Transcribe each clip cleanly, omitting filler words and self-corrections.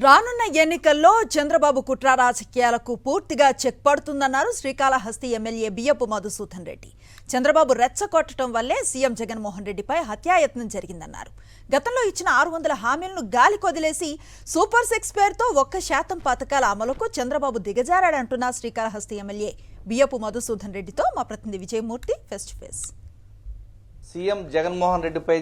రానున్న ఎన్నికల్లో చంద్రబాబు కుట్ర రాజకీయాలకు పూర్తిగా చెక్ పడుతుందన్నారు శ్రీకాళహస్తి ఎమ్మెల్యే బియ్యపు మధుసూదన్ రెడ్డి. చంద్రబాబు రెచ్చగొట్టడం వల్లే సీఎం జగన్మోహన్ రెడ్డిపై హత్యాయత్నం జరిగిందన్నారు. గతంలో ఇచ్చిన 600 హామీలను గాలికి వదిలేసి సూపర్ 6 పేరుతో 1% పథకాల అమలుకు చంద్రబాబు దిగజారాడంటున్న శ్రీకాళహస్తి ఎమ్మెల్యే బియ్యపు మధుసూదన్ రెడ్డితో మా ప్రతినిధి Vijayamurthy face to face. CM Jaganmohan రెడ్డిపై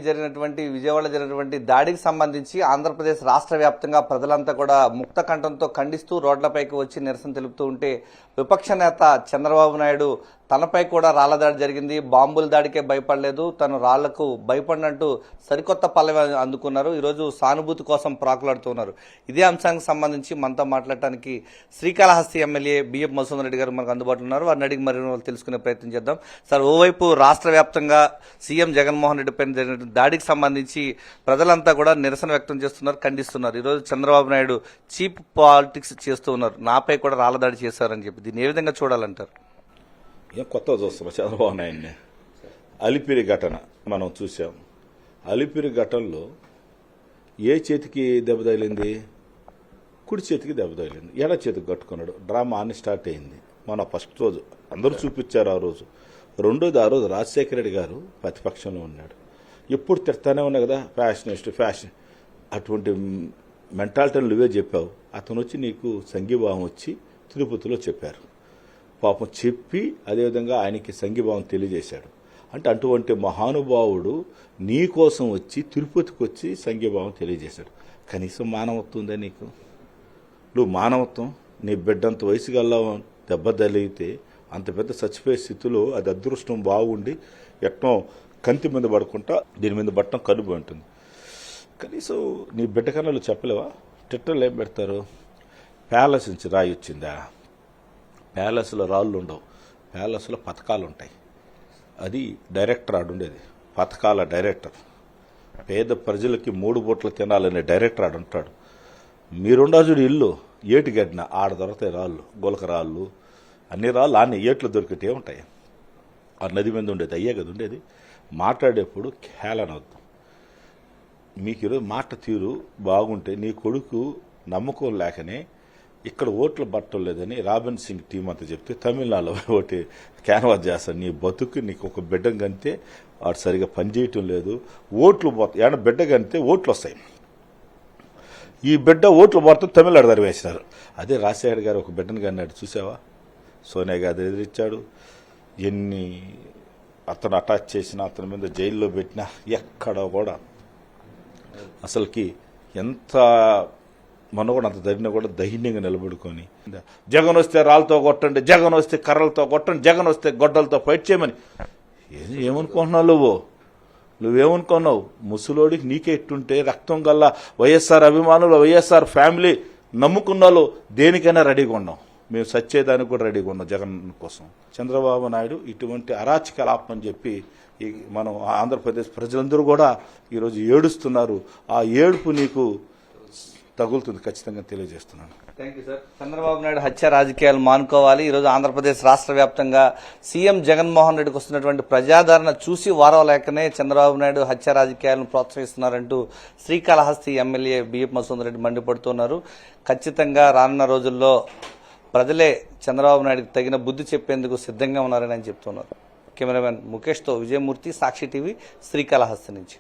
విజయవాడ జరిగినటువంటి దాడికి సంబంధించి ఆంధ్రప్రదేశ్ రాష్ట్ర వ్యాప్తంగా ప్రజలంతా కూడా ముక్త కంఠంతో ఖండిస్తూ రోడ్లపైకి వచ్చి నిరసన తెలుపుతూ ఉంటే విపక్ష నేత చంద్రబాబు నాయుడు తనపై కూడా రాళ్ల దాడి జరిగింది, బాంబుల దాడికే భయపడలేదు, తను రాళ్లకు భయపడినట్టు సరికొత్త పల్లవి అందుకున్నారు. ఈరోజు సానుభూతి కోసం ప్రాకులాడుతున్నారు. ఇదే అంశానికి సంబంధించి మనతో మాట్లాడటానికి శ్రీకాళహస్తి ఎమ్మెల్యే బియ్యపు మధుసూదన్ రెడ్డి గారు మనకు అందుబాటులో ఉన్నారు. వారిని అడిగి మరిన్ని తెలుసుకునే ప్రయత్నం చేద్దాం. సార్, ఓవైపు రాష్ట్ర వ్యాప్తంగా సీఎం జగన్మోహన్ రెడ్డి పైన జరిగిన దాడికి సంబంధించి ప్రజలంతా కూడా నిరసన వ్యక్తం చేస్తున్నారు, ఖండిస్తున్నారు. ఈరోజు చంద్రబాబు నాయుడు చీప్ పాలిటిక్స్ చేస్తూ ఉన్నారు, నాపై కూడా రాళ్ల దాడి చేశారని చెప్పి. దీన్ని ఏ విధంగా చూడాలంటారు? ఏం కొత్తగా చూస్తున్నాం చంద్రబాబు నాయుడిని. అలిపిరి ఘటన మనం చూసాం. అలిపిరి ఘటనలో ఏ చేతికి దెబ్బ తగిలింది? కుడి చేతికి దెబ్బ తగిలింది. ఎడ చేతికి కట్టుకున్నాడు. డ్రామా అని స్టార్ట్ అయింది. మన ఫస్ట్ రోజు అందరూ చూపించారు ఆ రోజు. రెండోది, ఆ రోజు రాజశేఖర రెడ్డి గారు ప్రతిపక్షంలో ఉన్నాడు. ఎప్పుడు తిడతానే ఉన్నా కదా, ఫ్యాషన్ అటువంటి మెంటాలిటీని నువ్వే చెప్పావు. అతను వచ్చి నీకు సంఘీభావం వచ్చి తిరుపతిలో చెప్పారు. పాపం చెప్పి అదేవిధంగా ఆయనకి సంఘీభావం తెలియజేశాడు. అంటే అటువంటి మహానుభావుడు నీ కోసం వచ్చి తిరుపతికి వచ్చి సంఘీభావం తెలియజేశాడు. కనీసం మానవత్వం ఉందా నీకు? నువ్వు మానవత్వం, నీ బిడ్డంత వయసు గల్లా దెబ్బ తగిలితే అంత పెద్ద చచ్చిపోయే స్థితిలో అది అదృష్టం బాగుండి ఎట్నో కంటి మీద పడుకుంటా దీని మీద పట్టడం కనుబడి ఉంటుంది. కనీసం నీ బిడ్డ కన్నా చెప్పలేవా? ట్విట్టర్లో ఏం పెడతారు? ప్యాలెస్ నుంచి రాయి వచ్చిందా? ప్యాలెస్లో రాళ్ళు ఉండవు, ప్యాలెస్లో పథకాలు ఉంటాయి. అది డైరెక్టర్ ఆడుండేది, పథకాల డైరెక్టర్. పేద ప్రజలకి 3 పూట్ల తినాలనే డైరెక్టర్ ఆడుంటాడు. మీరుండాజుడు ఇల్లు ఏటి గడిన ఆడ దొరుకుతాయి రాళ్ళు, గులక రాళ్ళు, అన్ని రాళ్ళు అన్ని ఏట్లు దొరికితే ఉంటాయి. ఆ నది మీద ఉండేది అయ్యే కదా ఉండేది. మాట్లాడేప్పుడు ఖేళనవద్దు. మీకు ఈరోజు మాట తీరు బాగుంటే నీ కొడుకు నమ్మకం లేకనే ఇక్కడ ఓట్లు పట్టడం లేదని రాబిన్ సింగ్ టీం అంతా చెప్తే తమిళనాడులో ఒకటి క్యాన్వాస్ చేస్తాను. నీ బతుకు నీకు ఒక బిడ్డ కంటే వాడు సరిగా పనిచేయటం లేదు, ఓట్లు పోతాయి. ఏమన్నా బిడ్డ కంటే ఓట్లు వస్తాయి. ఈ బిడ్డ ఓట్లు పోతే తమిళనాడు దరివేసినారు. అదే రాజశేఖర్ గారు ఒక బిడ్డను కన్నాడు, చూసావా? సోనియా గాంధీ ఎదిరించాడు. ఎన్ని అతను అటాచ్ చేసినా, అతని మీద జైల్లో పెట్టినా ఎక్కడ కూడా అసలుకి ఎంత మనోడు అంత జరిగినా కూడా ధైర్యంగా నిలబడుకొని జగన్ వస్తే రాళ్ళతో కొట్టండి, జగన్ వస్తే కర్రలతో కొట్టండి, జగన్ వస్తే గొడ్డలతో ఫైట్ చేయమని ఏమనుకుంటున్నావు? నువ్వేమనుకున్నావు? ముసలోడికి నీకే ఎట్టుంటే రక్తం గల్లా వైఎస్ఆర్ అభిమానులు, వైఎస్ఆర్ ఫ్యామిలీ నమ్ముకున్నాలో దేనికైనా రెడీగా ఉన్నాం. మేము సచ్చేదానికి కూడా రెడీగా ఉన్నాం జగన్ కోసం. చంద్రబాబు నాయుడు ఇటువంటి అరాచకాలు ఆపమని చెప్పి మనం ఆంధ్రప్రదేశ్ ప్రజలందరూ కూడా ఈరోజు ఏడుస్తున్నారు. ఆ ఏడుపు నీకు తగులుతుంది ఖచ్చితంగా తెలియజేస్తున్నాను. Thank you sir. Chandrababu Naidu హత్య రాజకీయాలు మానుకోవాలి. ఈరోజు ఆంధ్రప్రదేశ్ రాష్ట్ర వ్యాప్తంగా సీఎం జగన్మోహన్ రెడ్డికి వస్తున్నటువంటి ప్రజాదరణ చూసి వారవలేకనే చంద్రబాబు నాయుడు హత్య రాజకీయాలను ప్రోత్సహిస్తున్నారంటూ శ్రీకాళహస్తి ఎమ్మెల్యే బియ్యపు మధుసూదన్ రెడ్డి మండిపడుతున్నారు. ఖచ్చితంగా రానున్న రోజుల్లో ప్రజలే చంద్రబాబు నాయుడుకి తగిన బుద్ధి చెప్పేందుకు సిద్ధంగా ఉన్నారని ఆయన చెప్తున్నారు. కెమెరామెన్ ముఖేష్తో విజయమూర్తి, సాక్షి టీవీ, శ్రీకాళహస్తి నుంచి.